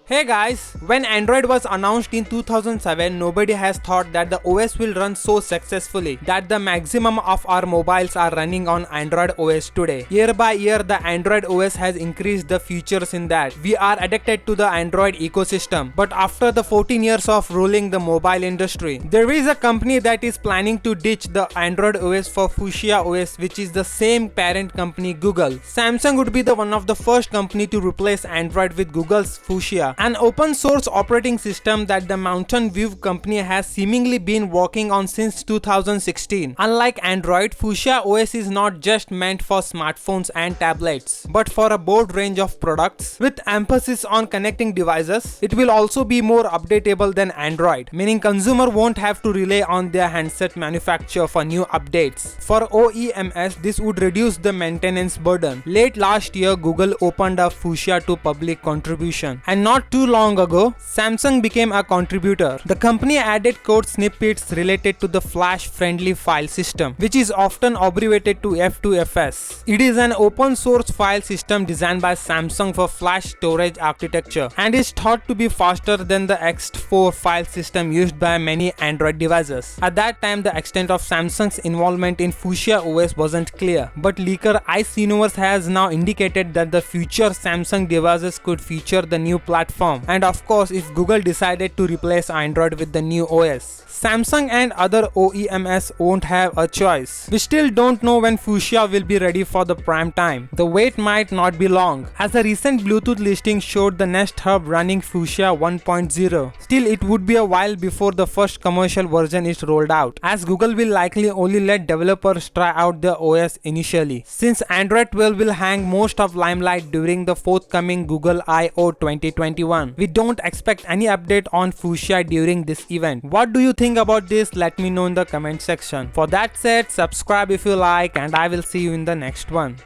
Hey guys, when Android was announced in 2007, nobody has thought that the OS will run so successfully that the maximum of our mobiles are running on Android OS today. Year by year, the Android OS has increased the features in that. We are addicted to the Android ecosystem. But after the 14 years of ruling the mobile industry, there is a company that is planning to ditch the Android OS for Fuchsia OS, which is the same parent company Google. Samsung would be the one of the first company to replace Android with Google's Fuchsia, an open source operating system that the Mountain View company has seemingly been working on since 2016. Unlike Android, Fuchsia OS is not just meant for smartphones and tablets, but for a broad range of products. With emphasis on connecting devices, it will also be more updatable than Android, meaning consumer won't have to rely on their handset manufacturer for new updates. For OEMs, this would reduce the maintenance burden. Late last year, Google opened up Fuchsia to public contribution, and not too long ago, Samsung became a contributor. The company added code snippets related to the Flash-friendly file system, which is often abbreviated to F2FS. It is an open source file system designed by Samsung for flash storage architecture and is thought to be faster than the X4 file system used by many Android devices. At that time, the extent of Samsung's involvement in Fuchsia OS wasn't clear, but leaker Ice Universe has now indicated that the future Samsung devices could feature the new platform. And of course, if Google decided to replace Android with the new OS, Samsung and other OEMs won't have a choice. We still don't know when Fuchsia will be ready for the prime time. The wait might not be long, as a recent Bluetooth listing showed the Nest Hub running Fuchsia 1.0. Still, it would be a while before the first commercial version is rolled out, as Google will likely only let developers try out the OS initially, since Android 12 will hang most of limelight during the forthcoming Google I/O 2021. We don't expect any update on Fuchsia during this event. What do you think about this? Let me know in the comment section. For that said, subscribe if you like, and I will see you in the next one.